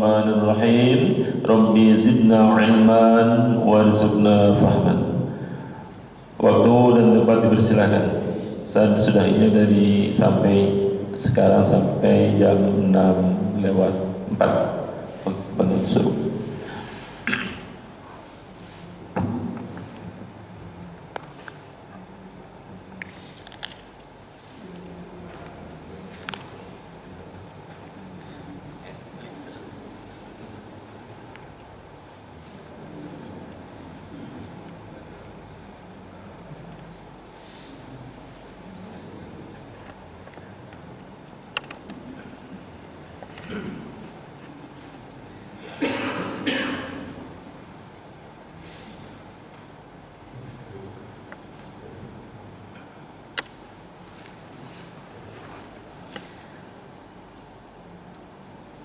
Bismillahirrahmanirrahim. Rabbi zidna ilman warzuqna fahman. Waktu dan tempat dipersilakan. Saat sudah ini dari sekarang sampai jam 6:04 penutup subuh.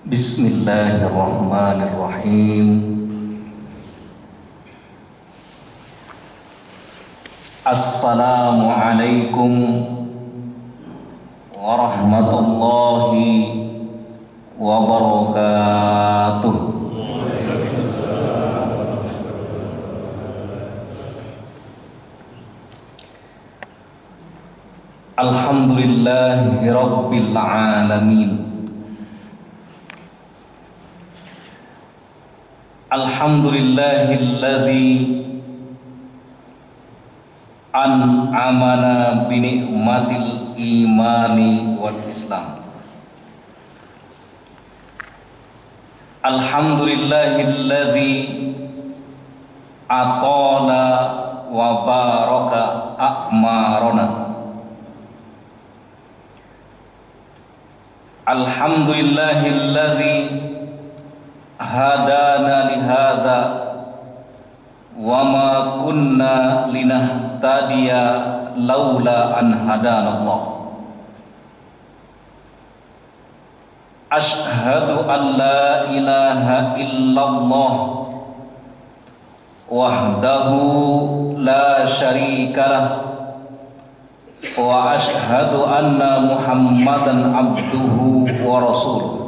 Bismillahirrahmanirrahim. Assalamualaikum warahmatullahi wabarakatuh. Alhamdulillahi rabbil alamin. Alhamdulillahilladzi an'amana bi ni'matil imani wal islam. Alhamdulillahilladzi atala wa baraka a'marana. Alhamdulillahilladzi hadana lihadza wa ma kunna linahtadiya laula an hadanallah. Asyhadu an la ilaha illallah wahdahu la syarikalah wa asyhadu anna muhammadan abduhu wa rasuluh.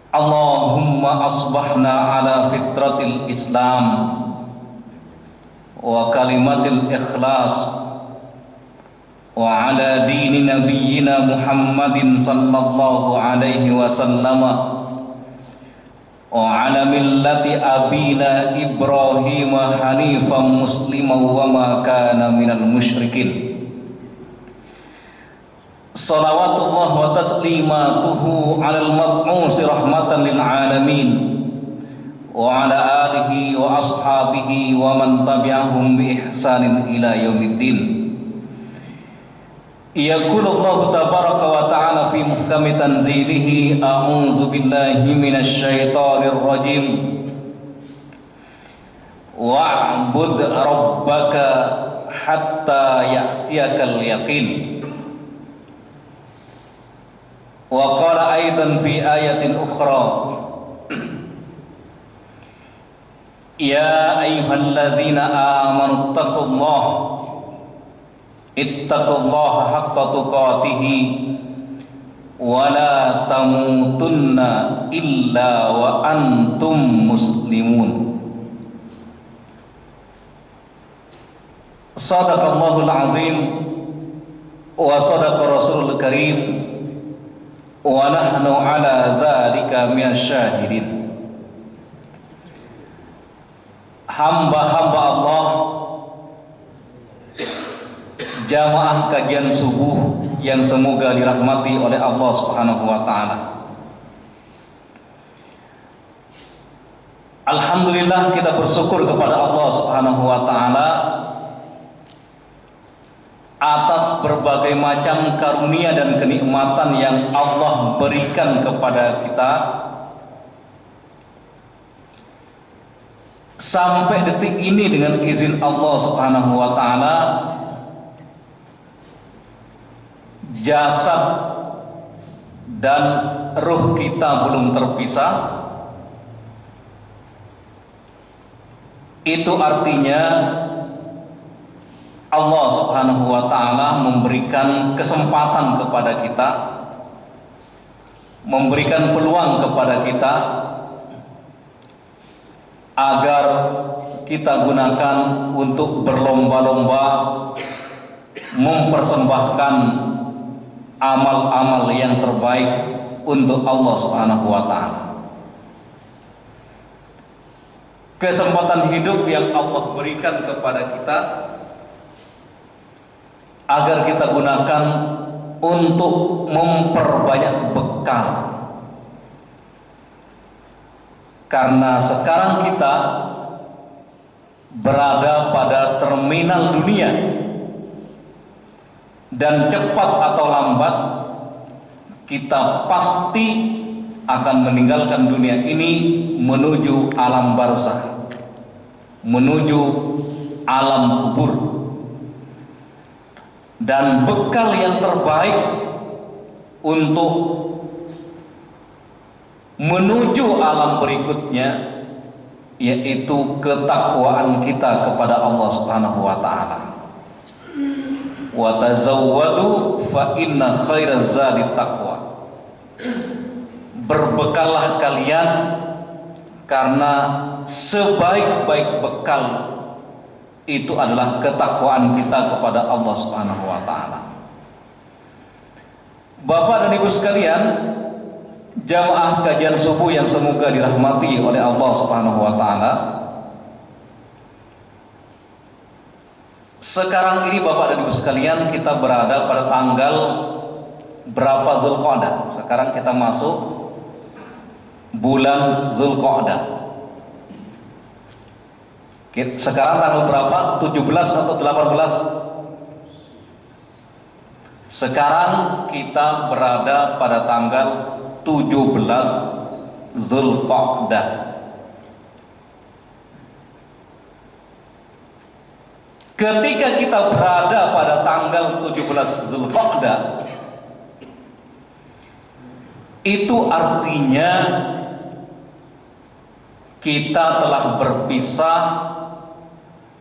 Allahumma asbahna ala fitratil Islam wa kalimatil ikhlas wa ala dini nabiyyina Muhammadin sallallahu alaihi wasallam wa ala millati abina Ibrahim hanifan musliman wa ma kana minal musyrikin. Salawatullah wa taslimatuhu alal mab'usi rahmatan lil alamin wa ala alihi wa ashabihi wa man tabi'ahum bi ihsanin ila yaumiddin. Yaqulullahu tabaraka wa ta'ala fi muhkami tanzilihi a'udzu billahi minasy syaithanir rajim. Wa'bud rabbaka hatta ya'tiyakal yaqin. Wa qala aidan fi ayatin ukhra, ya ayyuhalladzina amanu ittaqullaha haqqa tuqatih wa la tamutunna illa wa antum muslimun. Sadaqallahul azim wa sadaqa rasulul karim wa nahnu ala dzalika minasyahidin. Hamba-hamba Allah, jamaah kajian subuh yang semoga dirahmati oleh Allah Subhanahu wa taala. Alhamdulillah, kita bersyukur kepada Allah Subhanahu wa taala atas berbagai macam karunia dan kenikmatan yang Allah berikan kepada kita sampai detik ini. Dengan izin Allah Subhanahu wa taala, jasad dan ruh kita belum terpisah. Itu artinya Allah Subhanahu wa ta'ala memberikan kesempatan kepada kita memberikan peluang kepada kita agar kita gunakan untuk berlomba-lomba mempersembahkan amal-amal yang terbaik untuk Allah Subhanahu wa taala. Kesempatan hidup yang Allah berikan kepada kita agar kita gunakan untuk memperbanyak bekal. Karena sekarang kita berada pada terminal dunia, dan cepat atau lambat kita pasti akan meninggalkan dunia ini menuju alam barzakh, menuju alam kubur. Dan bekal yang terbaik untuk menuju alam berikutnya yaitu ketakwaan kita kepada Allah Subhanahu wa taala. Wa tazawwadu fa inna khairaz zadi taqwa. Berbekallah kalian karena sebaik-baik bekal itu adalah ketakwaan kita kepada Allah Subhanahu wa taala. Bapak dan Ibu sekalian, jamaah kajian subuh yang semoga dirahmati oleh Allah Subhanahu wa taala. Sekarang ini Bapak dan Ibu sekalian, kita berada pada tanggal berapa Zulqa'dah? Sekarang kita masuk bulan Zulqa'dah. Sekarang tanggal berapa? 17 atau 18? Sekarang kita berada pada tanggal 17 Zulqa'dah. Ketika kita berada pada tanggal 17 Zulqa'dah, itu artinya kita telah berpisah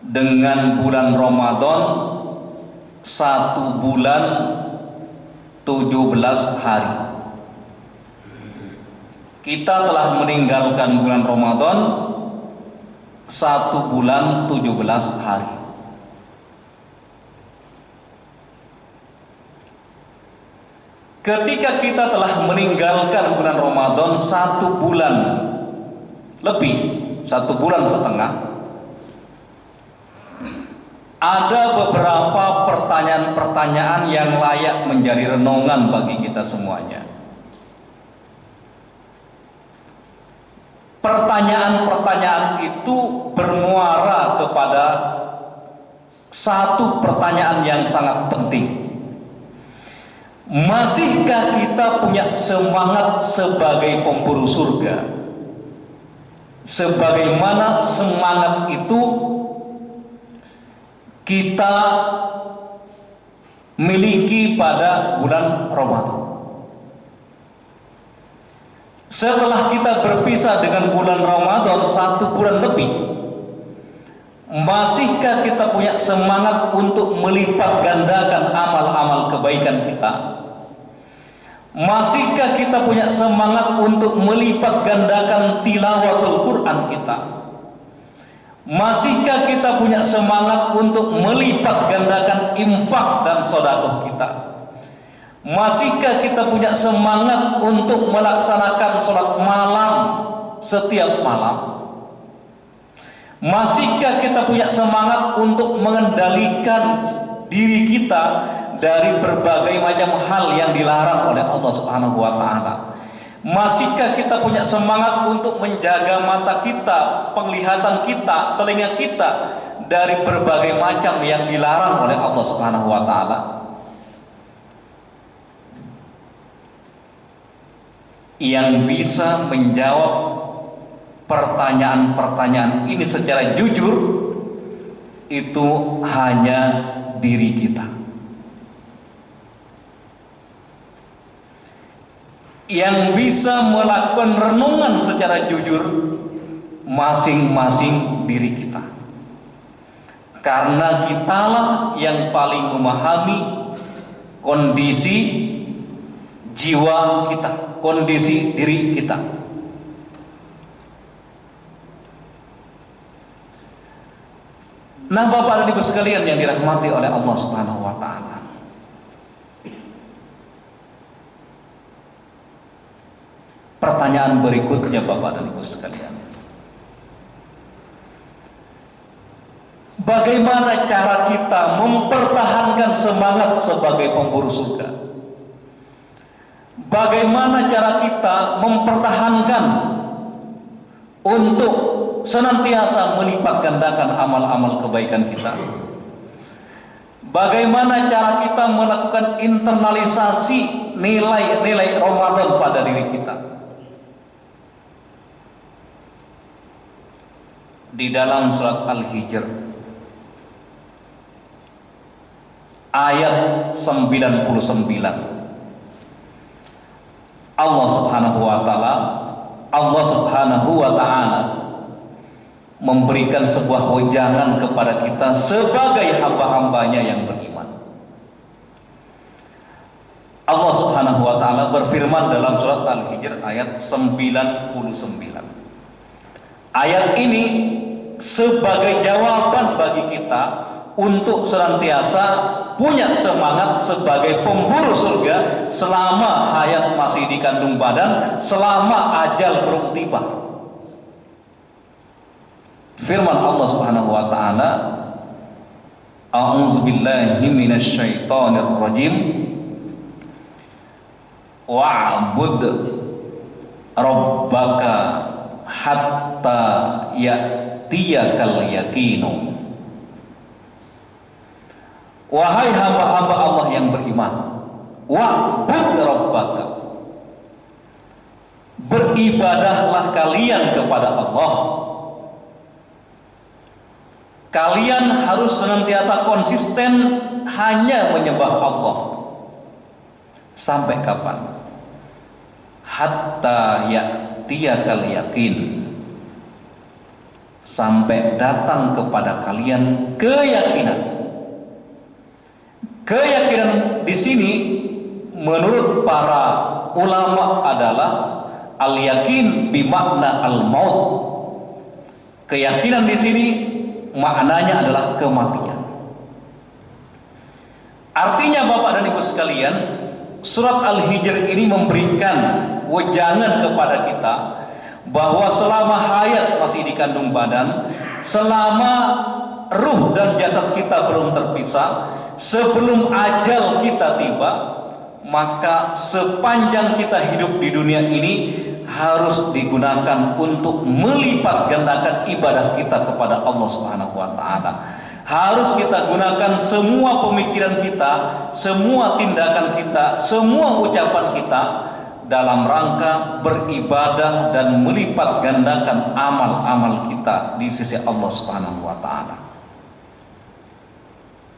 dengan bulan Ramadan 1 bulan 17 hari. Kita telah meninggalkan bulan Ramadan 1 bulan 17 hari. Ketika kita telah meninggalkan bulan Ramadan 1 bulan lebih, 1 bulan setengah, ada beberapa pertanyaan-pertanyaan yang layak menjadi renungan bagi kita semuanya. Pertanyaan-pertanyaan itu bermuara kepada satu pertanyaan yang sangat penting. Masihkah kita punya semangat sebagai pemburu surga? Sebagaimana semangat itu kita miliki pada bulan Ramadan. Setelah kita berpisah dengan bulan Ramadan 1 bulan lebih, masihkah kita punya semangat untuk melipat gandakan amal-amal kebaikan kita? Masihkah kita punya semangat untuk melipat gandakan tilawatul Quran kita? Masihkah kita punya semangat untuk melipat gandakan infak dan sedekah kita? Masihkah kita punya semangat untuk melaksanakan sholat malam setiap malam? Masihkah kita punya semangat untuk mengendalikan diri kita dari berbagai macam hal yang dilarang oleh Allah Subhanahu wa taala? Masihkah kita punya semangat untuk menjaga mata kita, penglihatan kita, telinga kita dari berbagai macam yang dilarang oleh Allah Subhanahu wa taala? Yang bisa menjawab pertanyaan-pertanyaan ini secara jujur itu hanya diri kita. Yang bisa melakukan renungan secara jujur masing-masing diri kita. Karena kitalah yang paling memahami kondisi jiwa kita, kondisi diri kita. Nah, Bapak dan Ibu sekalian yang dirahmati oleh Allah Subhanahu wa taala. Pertanyaan berikutnya Bapak dan Ibu sekalian. Bagaimana cara kita mempertahankan semangat sebagai pemburu surga? Bagaimana cara kita mempertahankan untuk senantiasa melipat gandakan amal-amal kebaikan kita? Bagaimana cara kita melakukan internalisasi nilai-nilai Ramadan pada diri kita? Di dalam surat Al-Hijr ayat 99, Allah Subhanahu wa taala memberikan sebuah wejangan kepada kita sebagai hamba-hambanya yang beriman. Allah Subhanahu wa taala berfirman dalam surat Al-Hijr ayat 99. Ayat ini sebagai jawaban bagi kita untuk senantiasa punya semangat sebagai pemburu surga selama hayat masih di kandung badan, selama ajal belum tiba. Firman Allah Subhanahu wa taala, A'udzubillahi minasyaitonir rajim. Wa'bud rabbaka hatta ya'tiyakal yaqinu. Wahai hamba-hamba Allah yang beriman, wa'bud rabbaka, beribadahlah kalian kepada Allah. Kalian harus senantiasa konsisten hanya menyembah Allah. Sampai kapan? Hatta ya'tiyakal yaqin, sampai datang kepada kalian keyakinan. Keyakinan di sini menurut para ulama adalah al-yakin bimakna al-maut. Keyakinan di sini maknanya adalah kematian. Artinya Bapak dan Ibu sekalian, surat Al-Hijr ini memberikan wejangan kepada kita bahwa selama hayat masih di kandung badan, selama ruh dan jasad kita belum terpisah, sebelum ajal kita tiba, maka sepanjang kita hidup di dunia ini harus digunakan untuk melipat gandakan ibadah kita kepada Allah Subhanahu wa taala. Harus kita gunakan semua pemikiran kita, semua tindakan kita, semua ucapan kita dalam rangka beribadah dan melipat gandakan amal-amal kita di sisi Allah Subhanahu wa taala.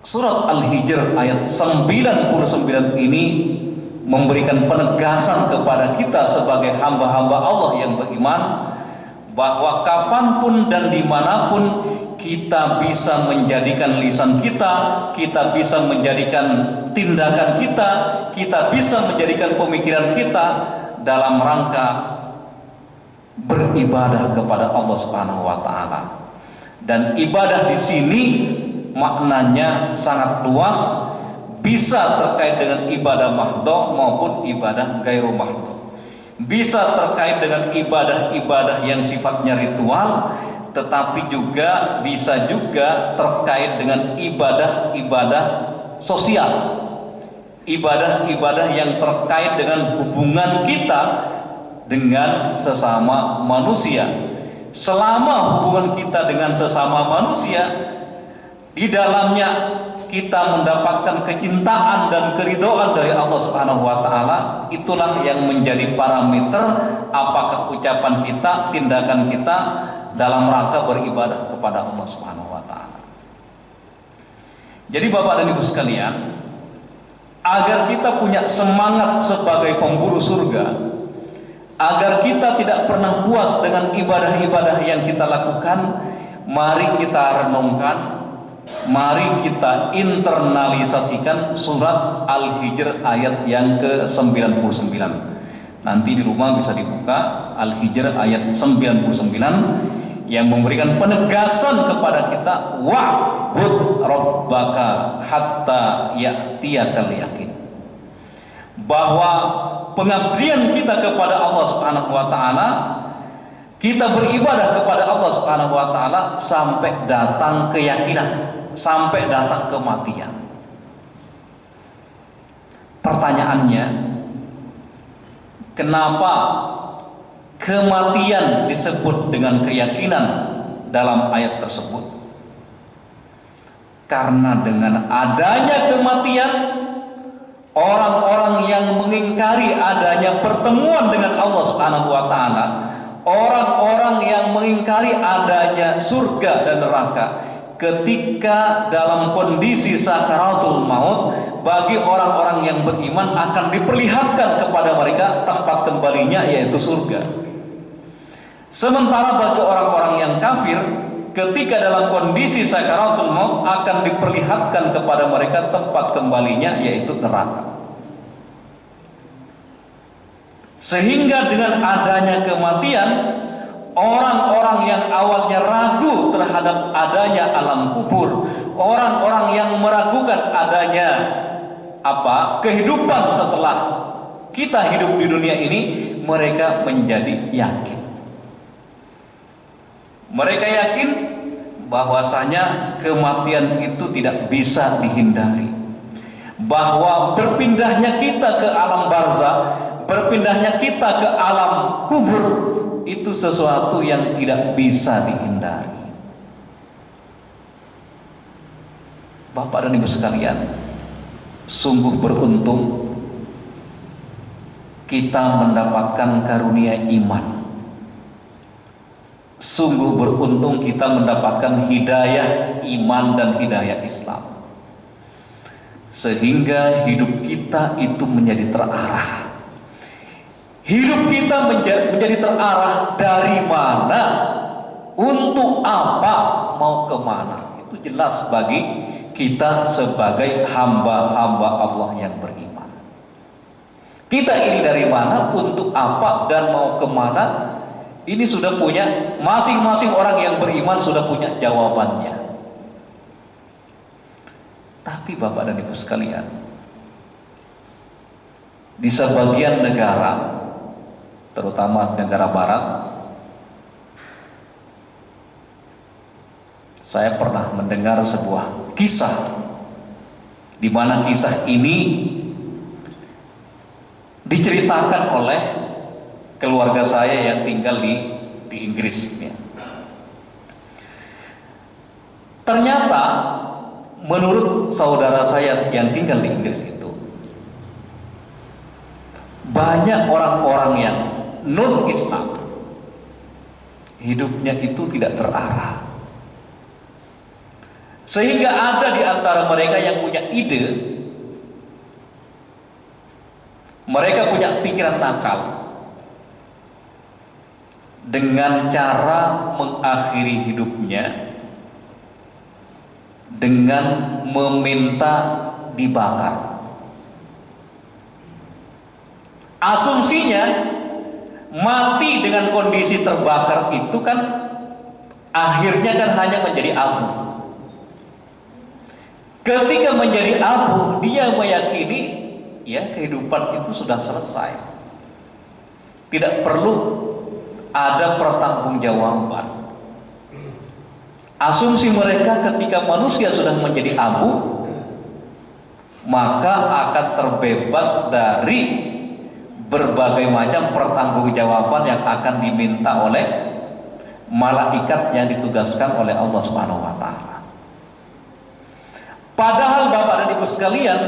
Surat Al-Hijr ayat 99 ini memberikan penegasan kepada kita sebagai hamba-hamba Allah yang beriman bahwa kapanpun dan dimanapun kita bisa menjadikan lisan kita bisa menjadikan tindakan kita bisa menjadikan pemikiran kita dalam rangka beribadah kepada Allah Subhanahu wa taala. Dan ibadah di sini maknanya sangat luas, bisa terkait dengan ibadah mahdhu maupun ibadah gairu mahdhu. Bisa terkait dengan ibadah-ibadah yang sifatnya ritual, tetapi juga bisa juga terkait dengan ibadah-ibadah sosial. Ibadah-ibadah yang terkait dengan hubungan kita dengan sesama manusia. Selama hubungan kita dengan sesama manusia di dalamnya kita mendapatkan kecintaan dan keridhaan dari Allah Subhanahu wa taala, itulah yang menjadi parameter apakah ucapan kita, tindakan kita dalam rangka beribadah kepada Allah Subhanahu wa taala. Jadi Bapak dan Ibu sekalian, agar kita punya semangat sebagai pemburu surga, agar kita tidak pernah puas dengan ibadah-ibadah yang kita lakukan, mari kita renungkan Mari kita internalisasikan surat Al-Hijr ayat yang ke-99. Nanti di rumah bisa dibuka Al-Hijr ayat 99 yang memberikan penegasan kepada kita wa'bud rabbaka hatta ya'tiyakal yaqin, bahwa pengabdian kita kepada Allah Subhanahu wa taala, kita beribadah kepada Allah Subhanahu wa taala sampai datang keyakinan, sampai datang kematian. Pertanyaannya, kenapa kematian disebut dengan keyakinan dalam ayat tersebut? Karena dengan adanya kematian, orang-orang yang mengingkari adanya pertemuan dengan Allah Subhanahu wa taala, orang-orang yang mengingkari adanya surga dan neraka, ketika dalam kondisi sakaratul maut, bagi orang-orang yang beriman akan diperlihatkan kepada mereka tempat kembalinya, yaitu surga. Sementara bagi orang-orang yang kafir, ketika dalam kondisi sakaratul maut akan diperlihatkan kepada mereka tempat kembalinya, yaitu neraka. Sehingga dengan adanya kematian, orang-orang yang awalnya ragu terhadap adanya alam kubur, orang-orang yang meragukan adanya kehidupan setelah kita hidup di dunia ini, mereka menjadi yakin. Mereka yakin bahwasanya kematian itu tidak bisa dihindari, bahwa berpindahnya kita ke alam barzakh, berpindahnya kita ke alam kubur, itu sesuatu yang tidak bisa dihindari. Bapak dan Ibu sekalian, sungguh beruntung kita mendapatkan karunia iman. Sungguh beruntung kita mendapatkan hidayah iman dan hidayah Islam, sehingga hidup kita itu menjadi terarah. Hidup kita menjadi terarah dari mana, untuk apa, mau kemana. Itu jelas bagi kita sebagai hamba-hamba Allah yang beriman. Kita ini dari mana, untuk apa, dan mau kemana, ini sudah punya, masing-masing orang yang beriman sudah punya jawabannya. Tapi Bapak dan Ibu sekalian, di sebagian negara, terutama negara barat, saya pernah mendengar sebuah kisah, di mana kisah ini diceritakan oleh keluarga saya yang tinggal di Inggris. Ternyata menurut saudara saya yang tinggal di Inggris itu, banyak orang-orang yang non-Islam hidupnya itu tidak terarah, sehingga ada di antara mereka yang punya ide, mereka punya pikiran nakal dengan cara mengakhiri hidupnya dengan meminta dibakar. Asumsinya mati dengan kondisi terbakar itu kan akhirnya kan hanya menjadi abu. Ketika menjadi abu, dia meyakini ya kehidupan itu sudah selesai, tidak perlu ada pertanggungjawaban. Asumsi mereka, ketika manusia sudah menjadi abu, maka akan terbebas dari berbagai macam pertanggungjawaban yang akan diminta oleh malaikat yang ditugaskan oleh Allah Subhanahu wa taala. Padahal Bapak dan Ibu sekalian,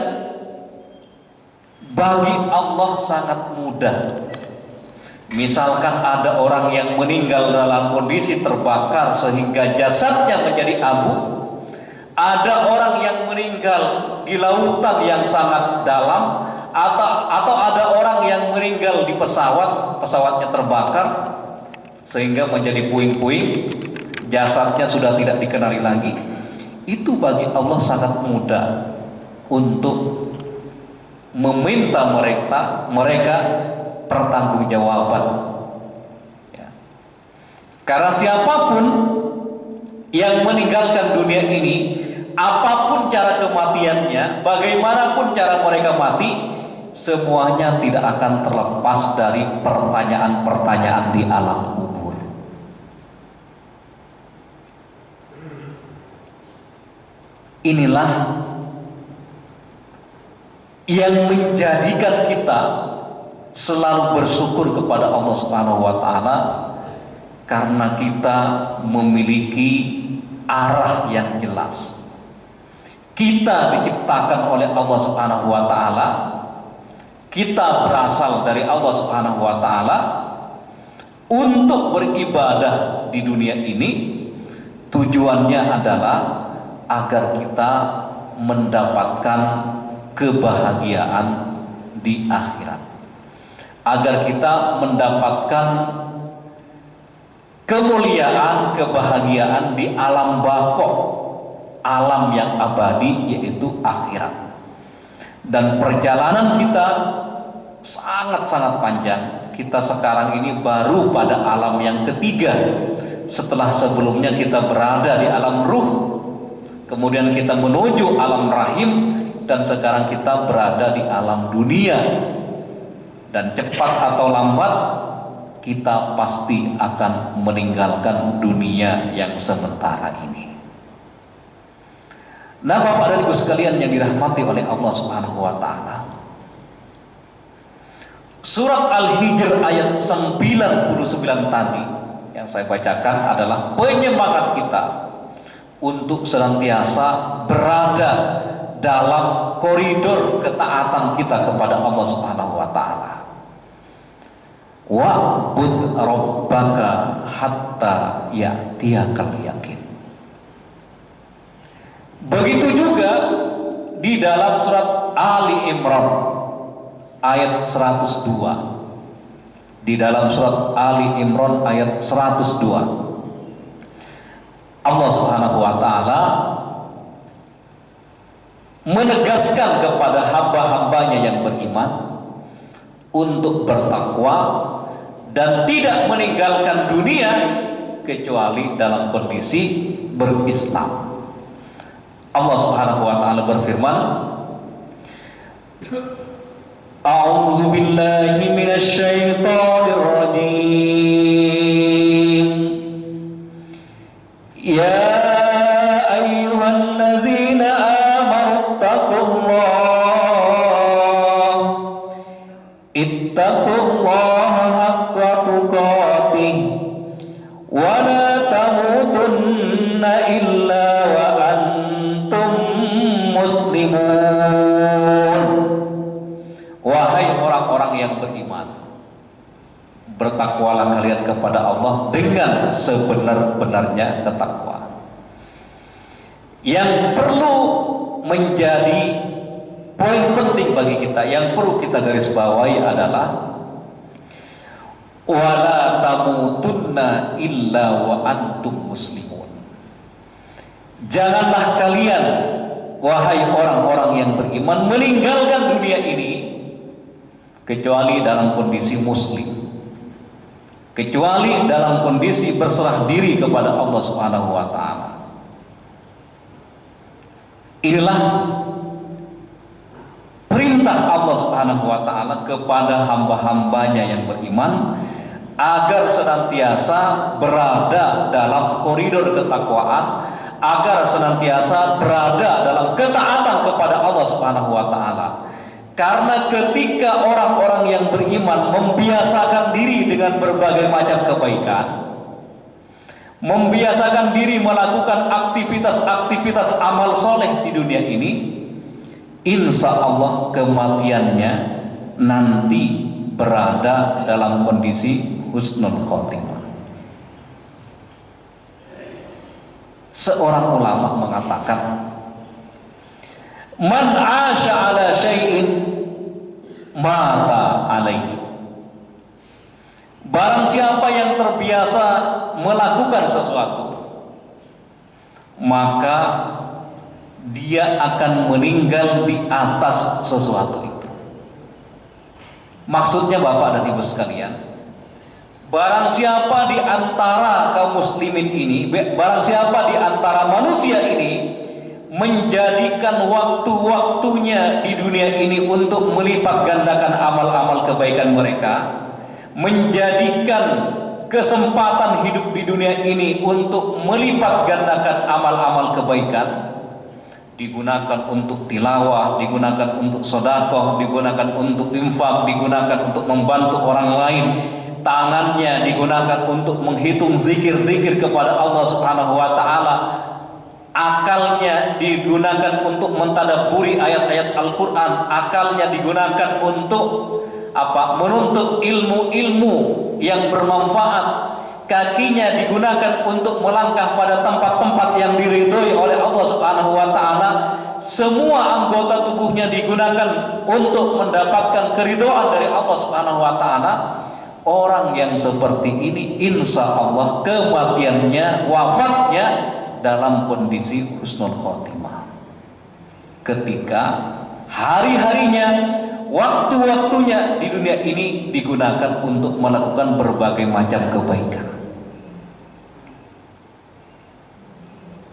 bagi Allah sangat mudah. Misalkan ada orang yang meninggal dalam kondisi terbakar sehingga jasadnya menjadi abu, ada orang yang meninggal di lautan yang sangat dalam, atau ada orang yang meninggal di pesawatnya terbakar sehingga menjadi puing-puing, jasadnya sudah tidak dikenali lagi. itu bagi Allah sangat mudah untuk meminta mereka pertanggungjawaban. Ya. Karena siapapun yang meninggalkan dunia ini, apapun cara kematiannya, bagaimanapun cara mereka mati, semuanya tidak akan terlepas dari pertanyaan-pertanyaan di alam kubur. Inilah yang menjadikan kita selalu bersyukur kepada Allah Subhanahu wa taala, karena kita memiliki arah yang jelas. Kita diciptakan oleh Allah Subhanahu wa taala. Kita berasal dari Allah Subhanahu wa taala untuk beribadah di dunia ini. Tujuannya adalah agar kita mendapatkan kebahagiaan di akhirat, agar kita mendapatkan kemuliaan, kebahagiaan di alam baqo, alam yang abadi, yaitu akhirat. Dan perjalanan kita sangat-sangat panjang. Kita sekarang ini baru pada alam yang ketiga, setelah sebelumnya kita berada di alam ruh, kemudian kita menuju alam rahim, dan sekarang kita berada di alam dunia. Dan cepat atau lambat kita pasti akan meninggalkan dunia yang sementara ini. Nah, Bapak dan Ibu sekalian yang dirahmati oleh Allah Subhanahu wa taala, surat Al-Hijr ayat 99 tadi yang saya bacakan adalah penyemangat kita untuk senantiasa berada dalam koridor ketaatan kita kepada Allah Subhanahu wa taala. Wa'bud rabbaka hatta ya'tiyakal yaqin. Begitu juga di dalam surat Ali Imran ayat 102. Di dalam surat Ali Imran ayat 102, Allah Subhanahu wa taala menegaskan kepada hamba-hambanya yang beriman untuk bertakwa dan tidak meninggalkan dunia kecuali dalam kondisi berislam. Allah Subhanahu wa taala berfirman, A'udzu billahi minasy syaithanir rajim. Ya ayyuhalladzina amanu ittaqullaha haqqa tuqatih wa la tamutunna illa wa antum muslimun. Wahai orang-orang yang beriman, bertakwalah kalian kepada Allah dengan sebenar-benarnya ketakwaan. Yang perlu menjadi poin penting bagi kita, yang perlu kita garis bawahi adalah wala tamutunna illa wa antum muslimun. Janganlah kalian, wahai orang-orang yang beriman, meninggalkan dunia ini kecuali dalam kondisi muslim, kecuali dalam kondisi berserah diri kepada Allah Subhanahu wa taala. Inilah perintah Allah Subhanahu wa taala kepada hamba-hambanya yang beriman agar senantiasa berada dalam koridor ketakwaan, agar senantiasa berada dalam ketaatan kepada Allah Subhanahu wa taala. Karena ketika orang-orang yang beriman membiasakan diri dengan berbagai macam kebaikan, membiasakan diri melakukan aktivitas-aktivitas amal soleh di dunia ini, insya Allah kematiannya nanti berada dalam kondisi husnul khotimah. Seorang ulama mengatakan, man asya ala syai'in mata alaihi. Barang siapa yang terbiasa melakukan sesuatu, maka dia akan meninggal di atas sesuatu itu. Maksudnya Bapak dan Ibu sekalian, barang siapa di antara kaum muslimin ini, barang siapa di antara manusia ini menjadikan waktu-waktunya di dunia ini untuk melipat gandakan amal-amal kebaikan mereka, menjadikan kesempatan hidup di dunia ini untuk melipat gandakan amal-amal kebaikan, digunakan untuk tilawah, digunakan untuk sedekah, digunakan untuk infak, digunakan untuk membantu orang lain, tangannya digunakan untuk menghitung zikir-zikir kepada Allah Subhanahu wa taala, akalnya digunakan untuk mentadabburi ayat-ayat Al-Qur'an, akalnya digunakan untuk menuntut ilmu-ilmu yang bermanfaat, kakinya digunakan untuk melangkah pada tempat-tempat yang diridhoi oleh Allah Subhanahu wa taala, semua anggota tubuhnya digunakan untuk mendapatkan keridhaan dari Allah Subhanahu wa taala. Orang yang seperti ini insya Allah kematiannya, wafatnya dalam kondisi husnul khotimah, ketika hari-harinya, waktu-waktunya di dunia ini digunakan untuk melakukan berbagai macam kebaikan.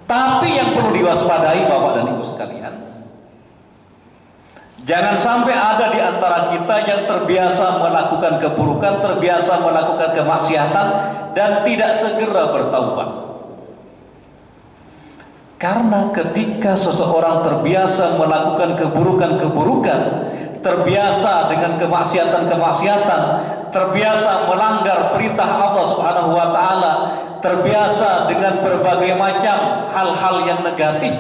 Tapi yang perlu diwaspadai Bapak dan Ibu sekalian, jangan sampai ada di antara kita yang terbiasa melakukan keburukan, terbiasa melakukan kemaksiatan dan tidak segera bertaubat. Karena ketika seseorang terbiasa melakukan keburukan-keburukan, terbiasa dengan kemaksiatan-kemaksiatan, terbiasa melanggar perintah Allah Subhanahu wa taala, terbiasa dengan berbagai macam hal-hal yang negatif,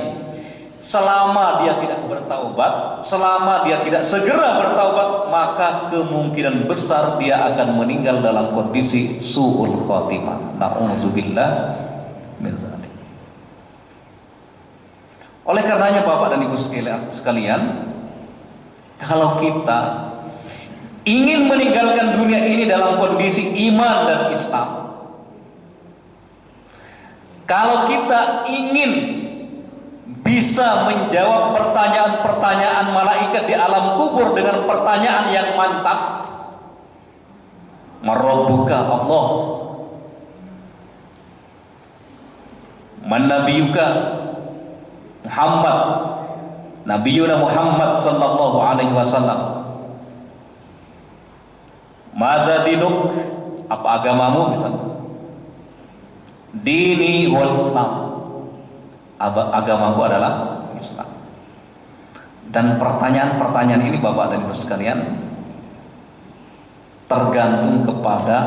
selama dia tidak bertaubat, selama dia tidak segera bertaubat, maka kemungkinan besar dia akan meninggal dalam kondisi su'ul khotimah. Na'udzubillah min dzalik. Oleh karenanya Bapak dan Ibu sekalian, kalau kita ingin meninggalkan dunia ini dalam kondisi iman dan Islam, kalau kita ingin bisa menjawab pertanyaan-pertanyaan malaikat di alam kubur dengan pertanyaan yang mantap, Marabbuka Allah, Man nabiyuka Muhammad, Nabiyuna Muhammad sallallahu alaihi wasallam, Maza dinuk, apa agamamu misalnya, Dini wal Islam, agamaku adalah Islam. Dan pertanyaan-pertanyaan ini Bapak dan Ibu sekalian tergantung kepada,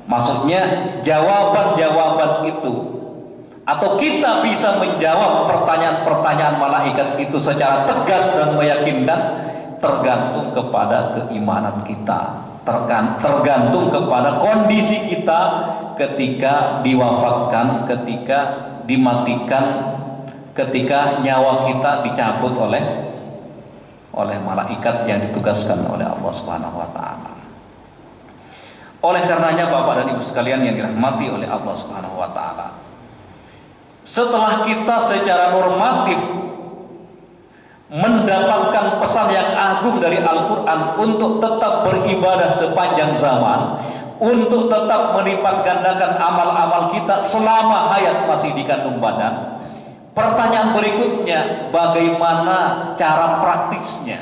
maksudnya jawaban-jawaban itu, atau kita bisa menjawab pertanyaan-pertanyaan malaikat itu secara tegas dan meyakinkan, tergantung kepada keimanan kita, tergantung kepada kondisi kita ketika diwafatkan, ketika dimatikan, ketika nyawa kita dicabut oleh malaikat yang ditugaskan oleh Allah Subhanahu wa taala. Oleh karenanya Bapak dan Ibu sekalian yang dirahmati oleh Allah Subhanahu wa taala, setelah kita secara normatif mendapatkan pesan yang agung dari Al-Quran untuk tetap beribadah sepanjang zaman, untuk tetap melipat gandakan amal-amal kita selama hayat masih di kandung badan, pertanyaan berikutnya, bagaimana cara praktisnya?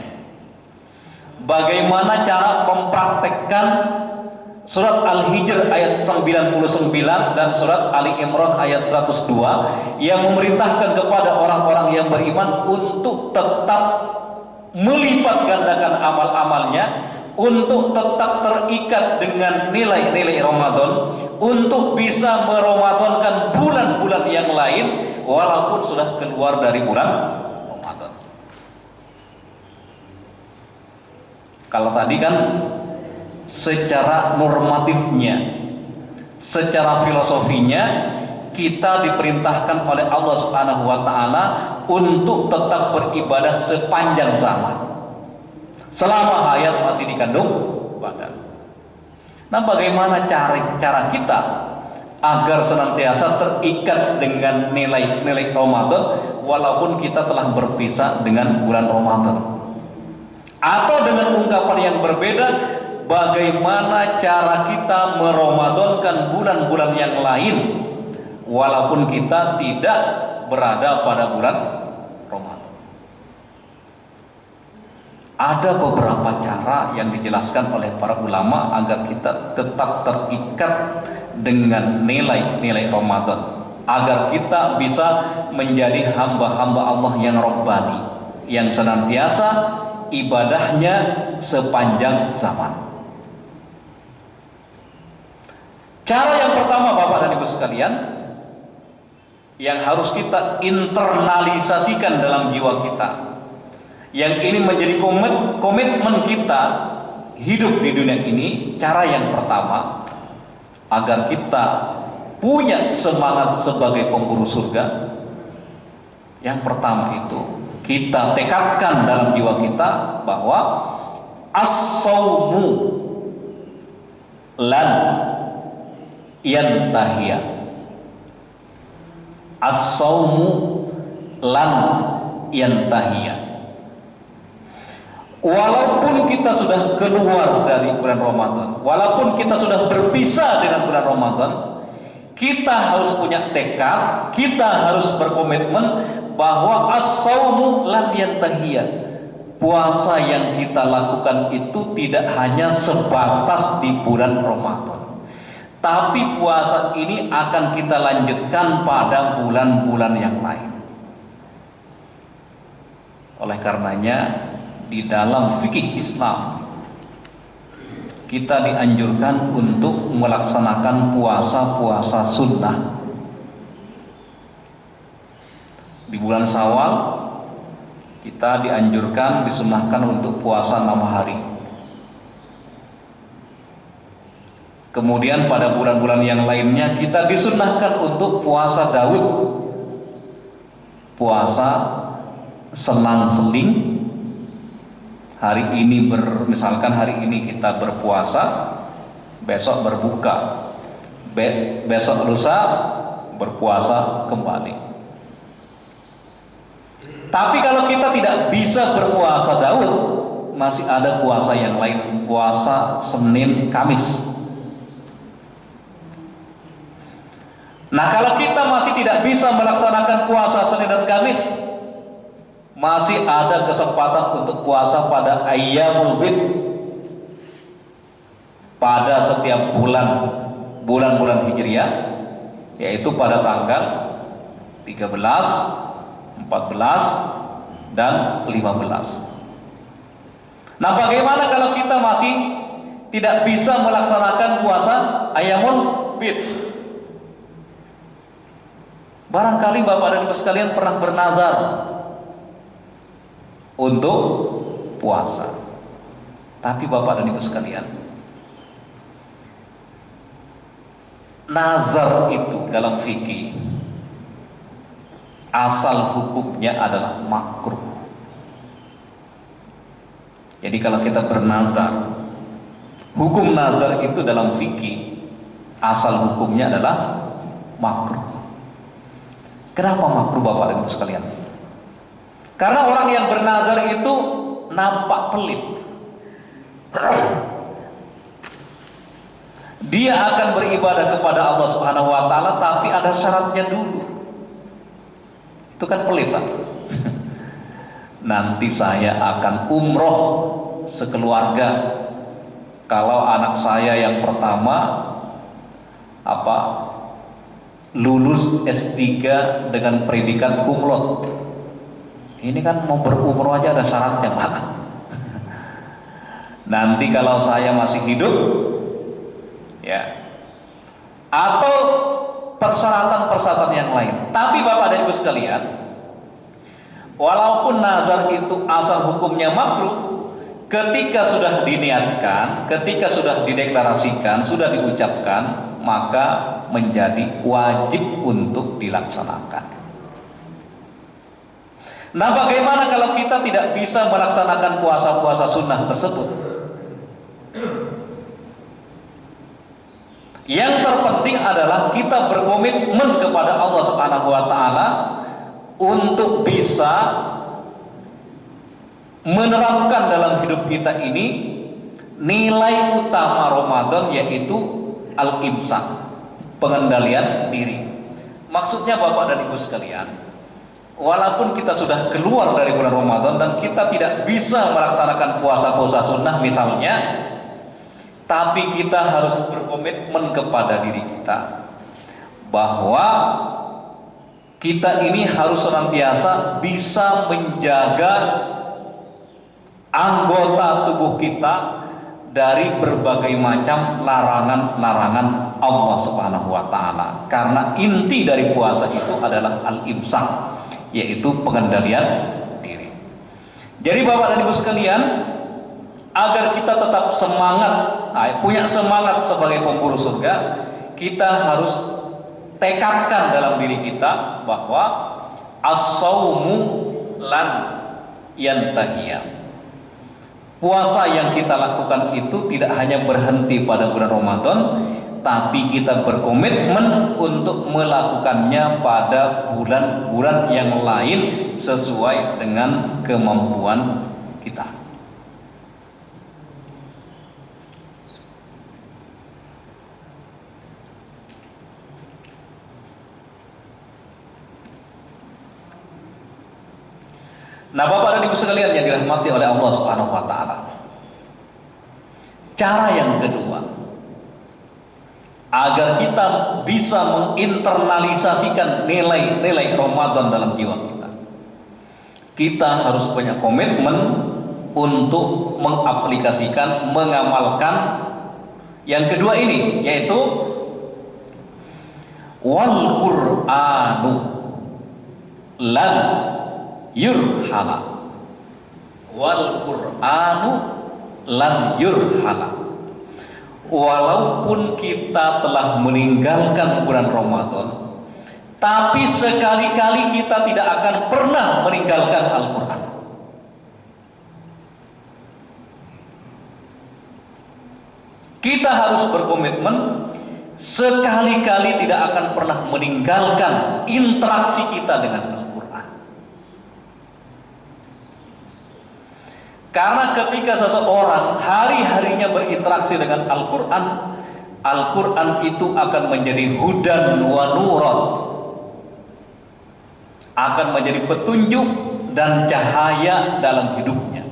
Bagaimana cara mempraktekkan surat Al-Hijr ayat 99 dan surat Ali Imran ayat 102 yang memerintahkan kepada orang-orang yang beriman untuk tetap melipat gandakan amal-amalnya, untuk tetap terikat dengan nilai-nilai Ramadan, untuk bisa meramadankan bulan-bulan yang lain walaupun sudah keluar dari bulan Ramadan. Kalau tadi kan secara normatifnya, secara filosofinya, kita diperintahkan oleh Allah Subhanahu wa taala untuk tetap beribadah sepanjang zaman, selama hayat masih dikandung badan. Nah, bagaimana cara kita agar senantiasa terikat dengan nilai-nilai Ramadan walaupun kita telah berpisah dengan bulan Ramadan. Atau dengan ungkapan yang berbeda, bagaimana cara kita meramadankan bulan-bulan yang lain walaupun kita tidak berada pada bulan Ramadan. Ada beberapa cara yang dijelaskan oleh para ulama agar kita tetap terikat dengan nilai-nilai Ramadan, agar kita bisa menjadi hamba-hamba Allah yang Rabbani, yang senantiasa ibadahnya sepanjang zaman. Cara yang pertama, Bapak dan Ibu sekalian, yang harus kita internalisasikan dalam jiwa kita, yang ini menjadi komitmen kita hidup di dunia ini. Cara yang pertama, agar kita punya semangat sebagai pemburu surga, yang pertama itu kita tekadkan dalam jiwa kita bahwa as-saumu lan yantahiya. As-saumu lan yantahiya. Walaupun kita sudah keluar dari bulan Ramadan, walaupun kita sudah berpisah dengan bulan Ramadan, kita harus punya tekad, kita harus berkomitmen bahwa as-saumu lan yantahiya. Puasa yang kita lakukan itu tidak hanya sebatas di bulan Ramadan, tapi puasa ini akan kita lanjutkan pada bulan-bulan yang lain. Oleh karenanya, di dalam fikih Islam kita dianjurkan untuk melaksanakan puasa-puasa sunnah. Di bulan Syawal kita dianjurkan, disunnahkan untuk puasa 6 hari. Kemudian pada bulan-bulan yang lainnya kita disunnahkan untuk puasa Daud, puasa selang-seling. Hari ini misalkan hari ini kita berpuasa, besok berbuka, besok lusa berpuasa kembali. Tapi kalau kita tidak bisa berpuasa Daud, masih ada puasa yang lain, puasa Senin Kamis. Nah, kalau kita masih tidak bisa melaksanakan puasa Senin dan Kamis, masih ada kesempatan untuk puasa pada Ayyamul Bid, pada setiap bulan-bulan Hijriah, yaitu pada tanggal 13, 14, dan 15. Nah, bagaimana kalau kita masih tidak bisa melaksanakan puasa Ayyamul Bid? Barangkali Bapak dan Ibu sekalian pernah bernazar untuk puasa. Tapi Bapak dan Ibu sekalian, nazar itu dalam fikih asal hukumnya adalah makruh. Jadi kalau kita bernazar, hukum nazar itu dalam fikih asal hukumnya adalah makruh. Kenapa makruh Bapak dan Ibu sekalian? Karena orang yang bernazar itu nampak pelit. Dia akan beribadah kepada Allah Subhanahu wa taala, tapi ada syaratnya dulu. Itu kan pelit, Pak. Nanti saya akan umroh sekeluarga kalau anak saya yang pertama lulus S3 dengan predikat cum laude. Ini kan mau berumroh aja ada syaratnya, Pak. Nanti kalau saya masih hidup, ya, atau persyaratan-persyaratan yang lain. Tapi Bapak dan Ibu sekalian, walaupun nazar itu asal hukumnya makruh, ketika sudah diniatkan, ketika sudah dideklarasikan, sudah diucapkan, maka menjadi wajib untuk dilaksanakan. Nah, bagaimana kalau kita tidak bisa melaksanakan puasa-puasa sunnah tersebut? Yang terpenting adalah kita berkomitmen kepada Allah Subhanahu wa taala untuk bisa menerapkan dalam hidup kita ini nilai utama Ramadan, yaitu al-imsak, pengendalian diri. Maksudnya Bapak dan Ibu sekalian, walaupun kita sudah keluar dari bulan Ramadan dan kita tidak bisa melaksanakan puasa-puasa sunnah misalnya, tapi kita harus berkomitmen kepada diri kita bahwa kita ini harus senantiasa bisa menjaga anggota tubuh kita dari berbagai macam larangan-larangan Allah Subhanahu wa taala. Karena inti dari puasa itu adalah al-imsak, yaitu pengendalian diri. Jadi Bapak dan Ibu sekalian, agar kita tetap semangat, punya semangat sebagai pemburu surga, kita harus tekadkan dalam diri kita bahwa as-saumu lan yantahiya. Puasa yang kita lakukan itu tidak hanya berhenti pada bulan Ramadan, tapi kita berkomitmen untuk melakukannya pada bulan-bulan yang lain sesuai dengan kemampuan kita. Nah, Bapak dan Ibu sekalian yang dirahmati oleh Allah Subhanahu wa taala. Cara yang kedua, agar kita bisa menginternalisasikan nilai-nilai Ramadan dalam jiwa kita, kita harus punya komitmen untuk mengaplikasikan, mengamalkan yang kedua ini, yaitu wal Qur'anu lan yurhala, wal Qur'anu lan yurhala. Walaupun kita telah meninggalkan bulan Ramadan, tapi sekali-kali kita tidak akan pernah meninggalkan Al-Quran. Kita harus berkomitmen sekali-kali tidak akan pernah meninggalkan interaksi kita dengan Al-Quran. Karena ketika seseorang hari-harinya berinteraksi dengan Al-Quran, Al-Quran itu akan menjadi hudan wa nuran, akan menjadi petunjuk dan cahaya dalam hidupnya.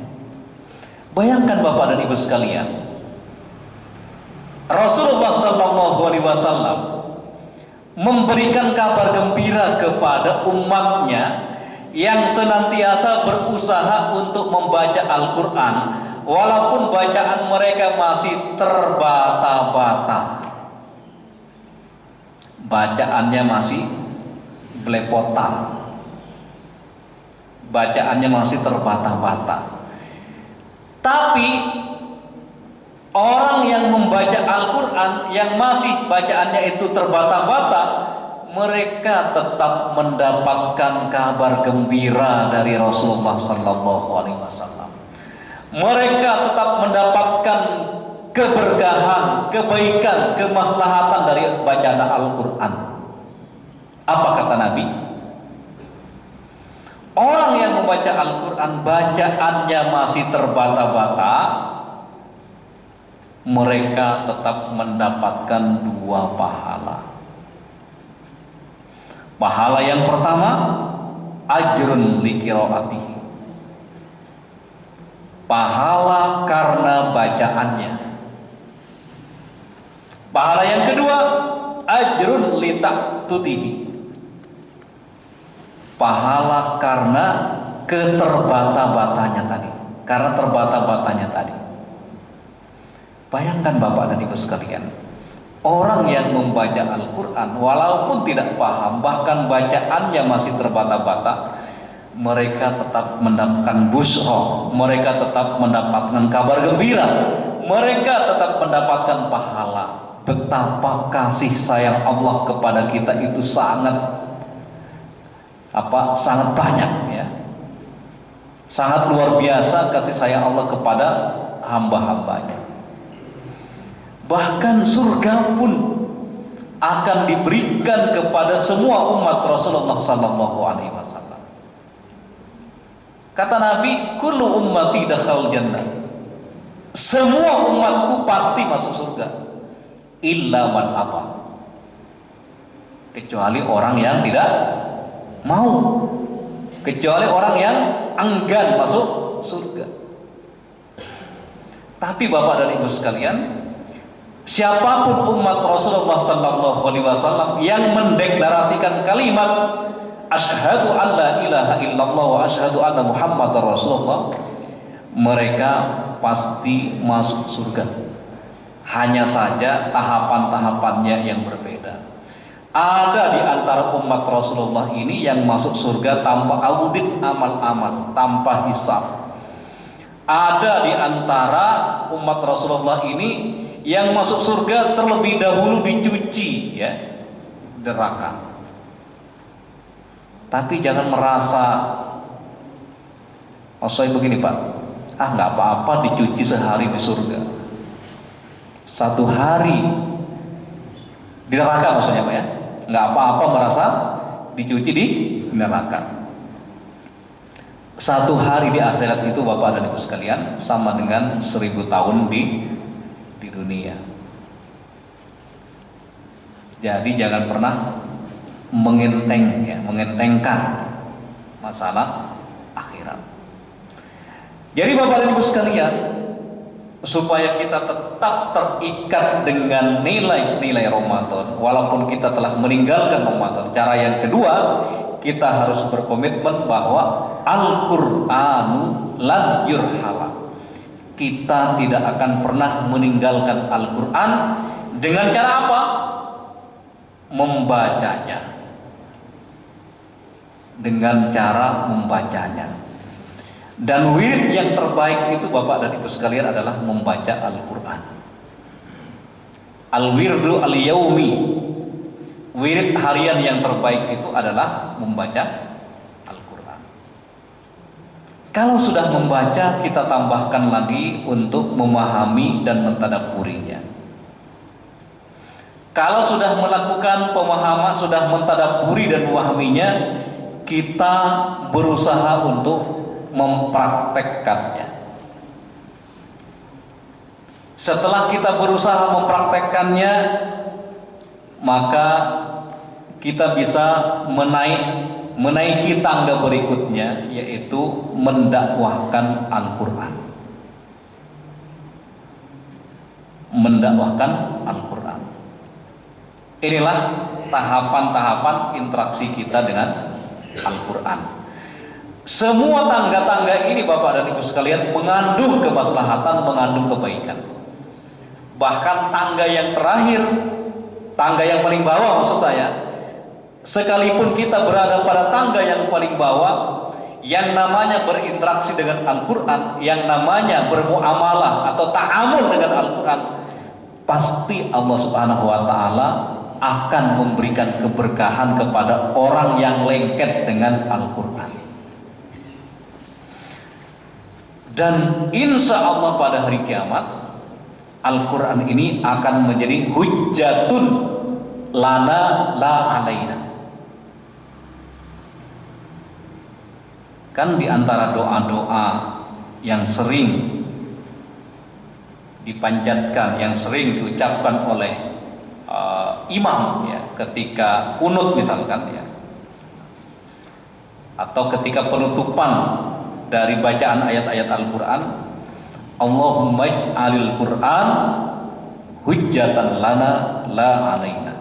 Bayangkan Bapak dan Ibu sekalian, Rasulullah SAW memberikan kabar gembira kepada umatnya yang senantiasa berusaha untuk membaca Al-Quran, walaupun bacaan mereka masih terbata-bata, bacaannya masih belepotan, bacaannya masih terbata-bata. Tapi orang yang membaca Al-Quran yang masih bacaannya itu terbata-bata, mereka tetap mendapatkan kabar gembira dari Rasulullah SAW. Mereka tetap mendapatkan keberkahan, kebaikan, kemaslahatan dari bacaan Al-Quran. Apa kata Nabi? Orang yang membaca Al-Quran bacaannya masih terbata-bata, mereka tetap mendapatkan 2 pahala. Pahala yang pertama, ajrun li qiraatihi, pahala karena bacaannya. Pahala yang kedua, ajrun li ta'tutihi, pahala karena keterbata-batanya tadi, karena terbata-batanya tadi. Bayangkan Bapak dan Ibu sekalian, orang yang membaca Al-Quran walaupun tidak paham, bahkan bacaannya masih terbata-bata, mereka tetap mendapatkan busra, mereka tetap mendapatkan kabar gembira, mereka tetap mendapatkan pahala. Betapa kasih sayang Allah kepada kita itu sangat banyak, ya, sangat luar biasa kasih sayang Allah kepada hamba-hambanya. Bahkan surga pun akan diberikan kepada semua umat Rasulullah SAW. Kata Nabi, kullu ummati dakhal jannah. Semua umatku pasti masuk surga. Illa man aba. Kecuali orang yang tidak mau. Kecuali orang yang enggan masuk surga. Tapi Bapak dan Ibu sekalian, siapapun umat Rasulullah sallallahu alaihi wasallam yang mendeklarasikan kalimat asyhadu an la ilaha illallah wa asyhadu anna muhammadar rasulullah, mereka pasti masuk surga. Hanya saja tahapan-tahapannya yang berbeda. Ada di antara umat Rasulullah ini yang masuk surga tanpa audit amal-amal, tanpa hisab. Ada di antara umat Rasulullah ini yang masuk surga terlebih dahulu dicuci, ya, neraka. Tapi jangan merasa, maksudnya begini Pak, nggak apa-apa dicuci sehari di surga, 1 hari di neraka, maksudnya Pak ya, nggak apa-apa merasa dicuci di neraka. 1 hari di akhirat itu Bapak dan Ibu sekalian sama dengan 1000 tahun di dunia. Jadi jangan pernah mengentengkan masalah akhirat. Jadi Bapak dan Ibu sekalian, supaya kita tetap terikat dengan nilai-nilai Ramadan walaupun kita telah meninggalkan Ramadan, cara yang kedua, kita harus berkomitmen bahwa Al-Qur'anu lan yurhala. Kita tidak akan pernah meninggalkan Al-Quran. Dengan cara apa? Membacanya. Dengan cara membacanya. Dan wirid yang terbaik itu Bapak dan Ibu sekalian adalah membaca Al-Quran. Al-wirdu al-yaumi, wirid harian yang terbaik itu adalah membaca Al-Quran. Kalau sudah membaca, kita tambahkan lagi untuk memahami dan mentadabburinya. Kalau sudah melakukan pemahaman, sudah mentadabburi dan memahaminya, kita berusaha untuk mempraktekkannya. Setelah kita berusaha mempraktekkannya, maka kita bisa menaiki tangga berikutnya, yaitu mendakwahkan Al-Quran. Mendakwahkan Al-Quran. Inilah tahapan-tahapan interaksi kita dengan Al-Quran. Semua tangga-tangga ini Bapak dan Ibu sekalian mengandung kemaslahatan, mengandung kebaikan. Bahkan tangga yang terakhir, tangga yang paling bawah maksud saya, sekalipun kita berada pada tangga yang paling bawah, yang namanya berinteraksi dengan Al-Quran, yang namanya bermuamalah atau ta'amul dengan Al-Quran, pasti Allah Subhanahu wa Ta'ala akan memberikan keberkahan kepada orang yang lengket dengan Al-Quran. Dan insya Allah pada hari kiamat, Al-Quran ini akan menjadi hujjatun lana la alaina. Kan di antara doa-doa yang sering dipanjatkan, yang sering diucapkan oleh imam ya, ketika kunut misalkan ya, atau ketika penutupan dari bacaan ayat-ayat Al-Quran, Allahumma ij'alil Quran hujjatan lana la alaina.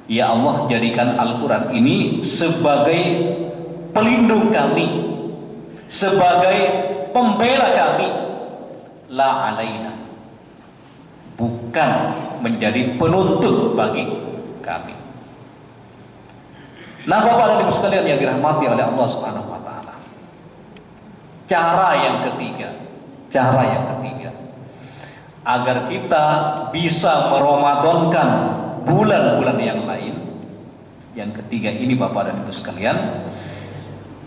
Ya Allah, jadikan Al-Quran ini sebagai pelindung kami, sebagai pembela kami, la alaina, bukan menjadi penuntut bagi kami. Nah Bapak dan Ibu sekalian yang dirahmati oleh Allah Subhanahu wa Ta'ala, cara yang ketiga agar kita bisa meramadankan bulan-bulan yang lain, yang ketiga ini Bapak dan Ibu sekalian,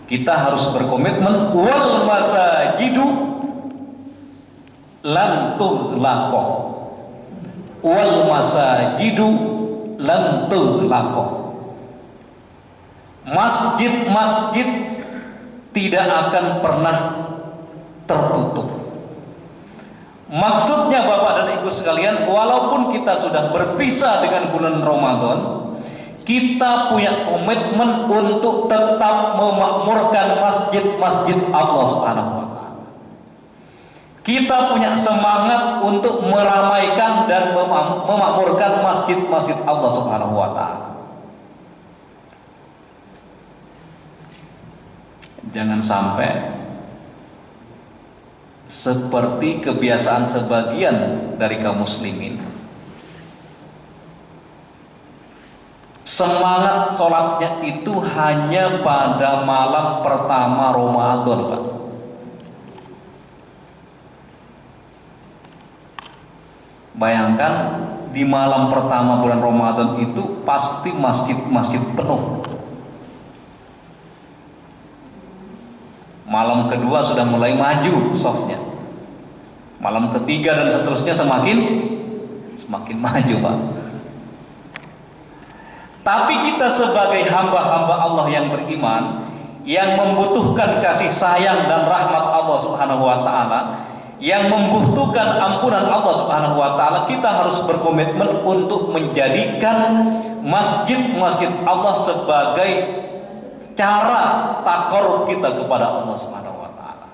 kita harus berkomitmen wal masajidu lan tughlaqo, wal masajidu lan tughlaqo. Masjid-masjid tidak akan pernah tertutup. Maksudnya Bapak dan Ibu sekalian, walaupun kita sudah berpisah dengan bulan Ramadan, kita punya komitmen untuk tetap memakmurkan masjid-masjid Allah Subhanahu wa taala. Kita punya semangat untuk meramaikan dan memakmurkan masjid-masjid Allah Subhanahu wa taala. Jangan sampai seperti kebiasaan sebagian dari kaum muslimin, semangat sholatnya itu hanya pada malam pertama Ramadan, Pak. Bayangkan di malam pertama bulan Ramadan itu pasti masjid-masjid penuh. Malam kedua sudah mulai maju softnya. Malam ketiga dan seterusnya semakin maju, Pak. Tapi kita sebagai hamba-hamba Allah yang beriman, yang membutuhkan kasih sayang dan rahmat Allah Subhanahu wa taala, yang membutuhkan ampunan Allah Subhanahu wa taala, kita harus berkomitmen untuk menjadikan masjid-masjid Allah sebagai cara takarub kita kepada Allah Subhanahu wa taala.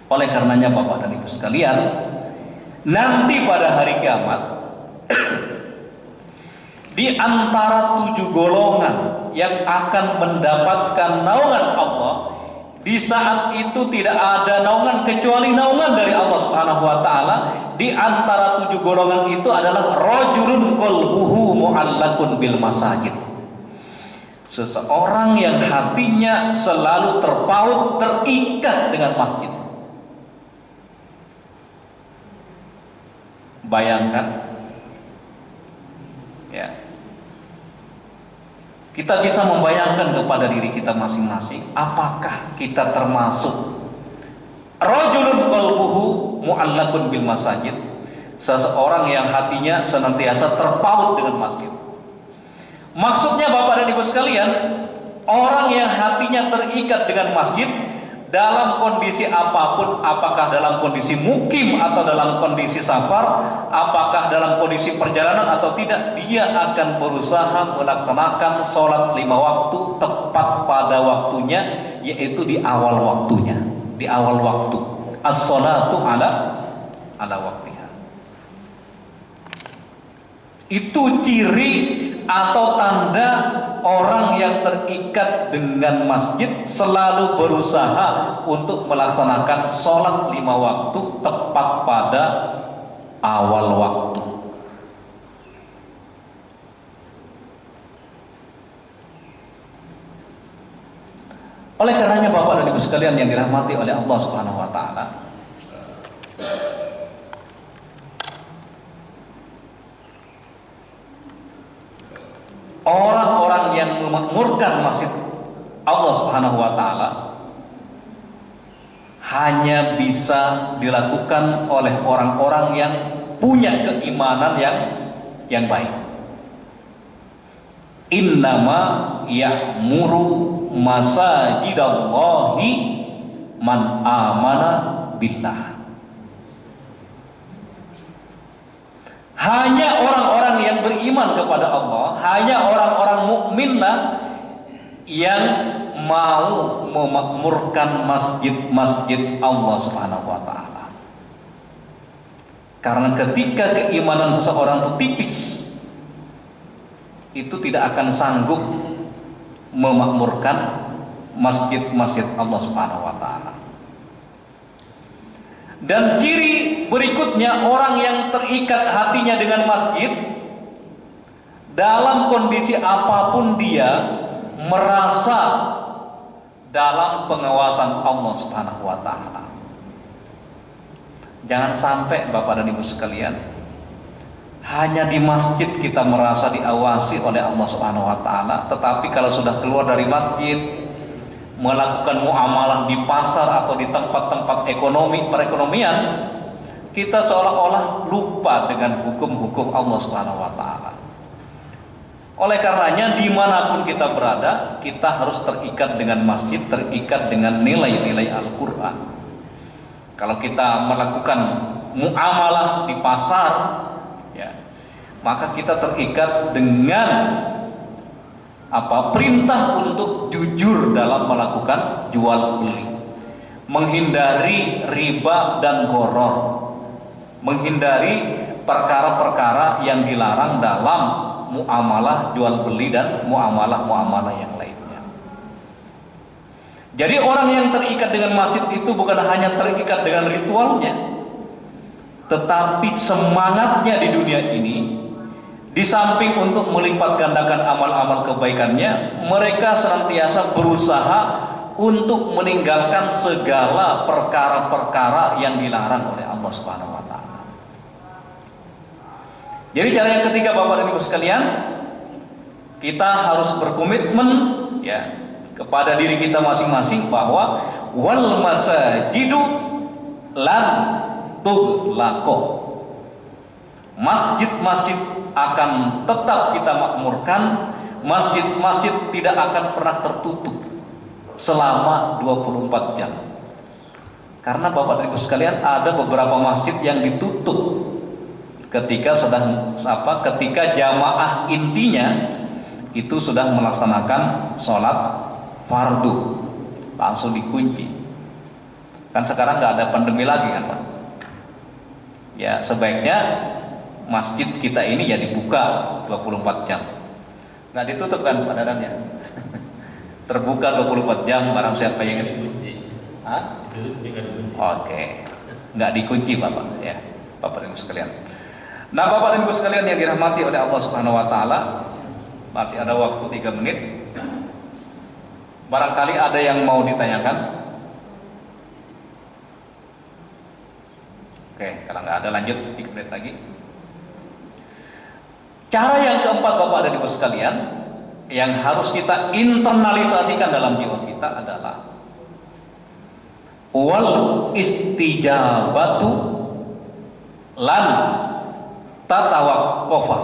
Oleh karenanya Bapak dan Ibu sekalian, nanti pada hari kiamat di antara 7 golongan yang akan mendapatkan naungan Allah, di saat itu tidak ada naungan kecuali naungan dari Allah Subhanahu wa taala. Di antara 7 golongan itu adalah rajulun qalbuhu mu'allaqun bil masajid. Seseorang yang hatinya selalu terpaut, terikat dengan masjid. Bayangkan, ya, kita bisa membayangkan kepada diri kita masing-masing, apakah kita termasuk rajulun qalbuhu mu'allaqun bil masajid, seseorang yang hatinya senantiasa terpaut dengan masjid. Maksudnya Bapak dan Ibu sekalian, orang yang hatinya terikat dengan masjid dalam kondisi apapun, apakah dalam kondisi mukim atau dalam kondisi safar, apakah dalam kondisi perjalanan atau tidak, dia akan berusaha melaksanakan sholat 5 waktu tepat pada waktunya, yaitu di awal waktunya, di awal waktu. As-sholatu ala waktiha. Itu ciri atau tanda orang yang terikat dengan masjid, selalu berusaha untuk melaksanakan sholat 5 waktu tepat pada awal waktu. Oleh karenanya Bapak dan Ibu sekalian yang dirahmati oleh Allah Subhanahu wa taala, orang-orang yang memakmurkan masjid Allah Subhanahu wa taala hanya bisa dilakukan oleh orang-orang yang punya keimanan yang baik. Innama ya'muru masajidallahi man amana billah. Hanya orang-orang yang beriman kepada Allah, hanya orang-orang mukminlah yang mau memakmurkan masjid-masjid Allah Subhanahu wa taala. Karena ketika keimanan seseorang itu tipis, itu tidak akan sanggup memakmurkan masjid-masjid Allah Subhanahu wa taala. Dan ciri berikutnya, orang yang terikat hatinya dengan masjid, dalam kondisi apapun dia merasa dalam pengawasan Allah Subhanahu wa taala. Jangan sampai Bapak dan Ibu sekalian, hanya di masjid kita merasa diawasi oleh Allah Subhanahu wa taala, tetapi kalau sudah keluar dari masjid, melakukan muamalah di pasar atau di tempat-tempat perekonomian, kita seolah-olah lupa dengan hukum-hukum Allah Subhanahu wa taala. Oleh karenanya dimanapun kita berada, kita harus terikat dengan masjid, terikat dengan nilai-nilai Al-Quran. Kalau kita melakukan muamalah di pasar, ya, maka kita terikat dengan perintah untuk jujur dalam melakukan jual beli, menghindari riba dan gharar, menghindari perkara-perkara yang dilarang dalam muamalah jual beli dan muamalah yang lainnya. Jadi orang yang terikat dengan masjid itu bukan hanya terikat dengan ritualnya, tetapi semangatnya di dunia ini, di samping untuk melipat gandakan amal-amal kebaikannya, mereka senantiasa berusaha untuk meninggalkan segala perkara-perkara yang dilarang oleh Allah Subhanahu wa taala. Jadi cara yang ketiga, Bapak dan Ibu sekalian, kita harus berkomitmen, ya, kepada diri kita masing-masing bahwa wal masajidu lan tughlaqo. Masjid-masjid akan tetap kita makmurkan, masjid-masjid tidak akan pernah tertutup selama 24 jam. Karena Bapak dan Ibu sekalian, ada beberapa masjid yang ditutup ketika jamaah intinya itu sudah melaksanakan sholat fardu, langsung dikunci. Kan sekarang nggak ada pandemi lagi kan Pak? Ya, sebaiknya masjid kita ini ya dibuka 24 jam, nggak ditutup kan Pak Dadan ya? Terbuka 24 jam, barang siapa yang dikunci. Oke, nggak dikunci Bapak ya, Bapak dan Ibu sekalian. Nah, Bapak dan Ibu sekalian yang dirahmati oleh Allah Subhanahu wa taala, masih ada waktu 3 menit. Barangkali ada yang mau ditanyakan? Oke, kalau nggak ada lanjut 3 menit lagi. Cara yang keempat, Bapak dan Ibu sekalian, yang harus kita internalisasikan dalam jiwa kita adalah wal istijabatu lan tatawaqqafa.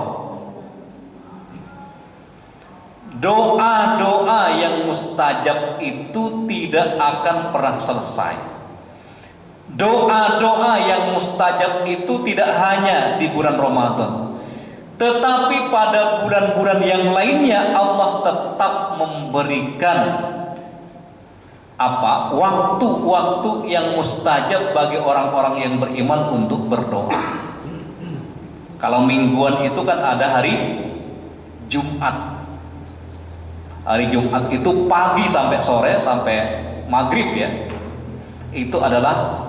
Doa-doa yang mustajab itu tidak akan pernah selesai. Doa-doa yang mustajab itu tidak hanya di bulan Ramadan, tetapi pada bulan-bulan yang lainnya Allah tetap memberikan waktu-waktu yang mustajab bagi orang-orang yang beriman untuk berdoa. Kalau mingguan itu kan ada hari Jumat. Hari Jumat itu pagi sampai sore, sampai maghrib ya. Itu adalah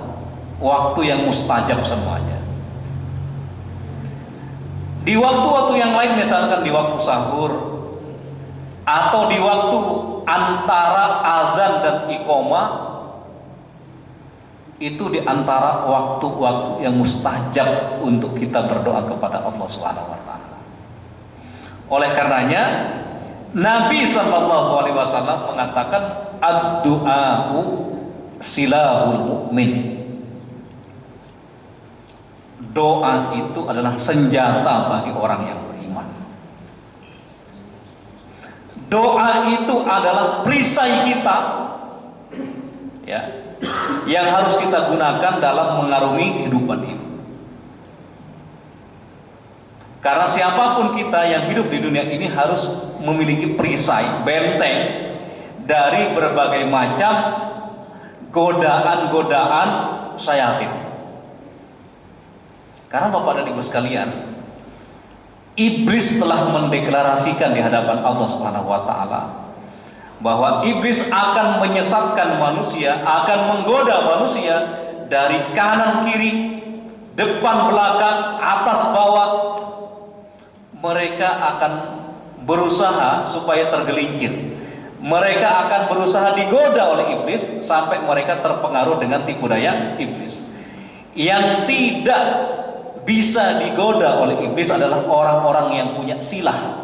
waktu yang mustajab semuanya. Di waktu-waktu yang lain, misalkan di waktu sahur atau di waktu antara azan dan iqomah, itu di antara waktu-waktu yang mustajab untuk kita berdoa kepada Allah Subhanahu wa taala. Oleh karenanya Nabi sallallahu alaihi wasallam mengatakan ad-du'a'u silahul mu'min. Doa itu adalah senjata bagi orang yang beriman. Doa itu adalah perisai kita, ya, yang harus kita gunakan dalam mengarungi kehidupan ini. Karena siapapun kita yang hidup di dunia ini harus memiliki perisai, benteng dari berbagai macam godaan-godaan syayatin. Karena Bapak dan Ibu sekalian, iblis telah mendeklarasikan di hadapan Allah Subhanahu wa taala bahwa iblis akan menyesatkan manusia, akan menggoda manusia dari kanan kiri, depan belakang, atas bawah. Mereka akan berusaha supaya tergelincir. Mereka akan berusaha digoda oleh iblis sampai mereka terpengaruh dengan tipu daya iblis. Yang tidak bisa digoda oleh iblis adalah orang-orang yang punya silah,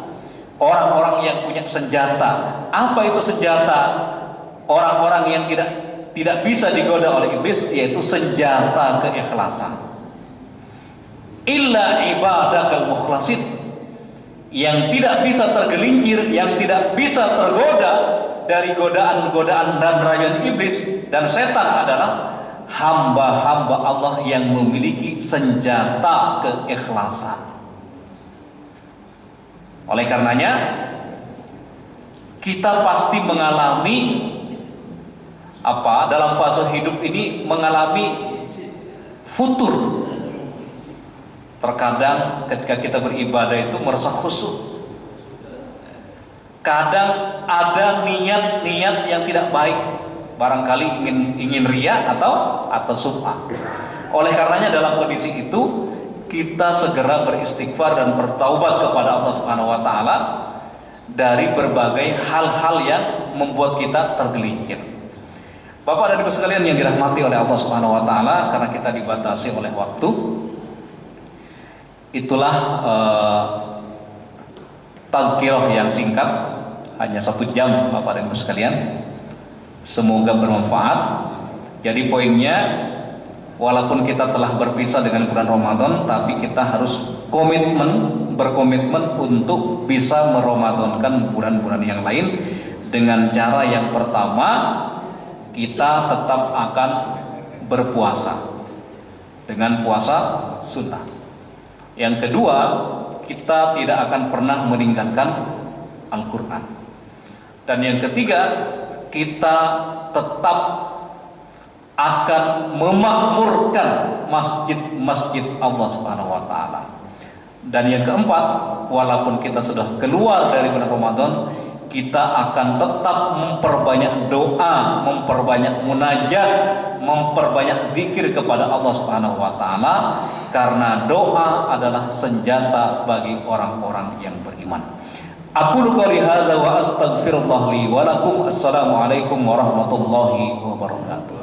orang-orang yang punya senjata. Apa itu senjata? Orang-orang yang tidak bisa digoda oleh iblis, yaitu senjata keikhlasan. Illa ibadakal mukhlasin, yang tidak bisa tergelincir, yang tidak bisa tergoda dari godaan-godaan dan rayuan iblis dan setan adalah hamba-hamba Allah yang memiliki senjata keikhlasan. Oleh karenanya kita pasti mengalami dalam fase hidup ini mengalami futur. Terkadang ketika kita beribadah itu merasa khusyuk. Kadang ada niat-niat yang tidak baik, barangkali ingin riya atau sum'ah. Oleh karenanya dalam kondisi itu kita segera beristighfar dan bertaubat kepada Allah Subhanahu wa taala dari berbagai hal-hal yang membuat kita tergelincir. Bapak dan Ibu sekalian yang dirahmati oleh Allah Subhanahu wa taala, karena kita dibatasi oleh waktu, itulah tazkirah yang singkat, hanya 1 jam Bapak dan Ibu sekalian. Semoga bermanfaat. Jadi poinnya, walaupun kita telah berpisah dengan bulan Ramadan, tapi kita harus berkomitmen untuk bisa meramadankan bulan-bulan yang lain dengan cara yang pertama, kita tetap akan berpuasa dengan puasa sunnah. Yang kedua, kita tidak akan pernah meninggalkan Al-Quran. Dan yang ketiga, kita tetap akan memakmurkan masjid-masjid Allah Subhanahu wa taala. Dan yang keempat, walaupun kita sudah keluar dari bulan Ramadan, kita akan tetap memperbanyak doa, memperbanyak munajat, memperbanyak zikir kepada Allah Subhanahu wa taala, karena doa adalah senjata bagi orang-orang yang beriman. Aqulu qouli hadza wa astaghfirullah li wa lakum. Assalamualaikum warahmatullahi wabarakatuh.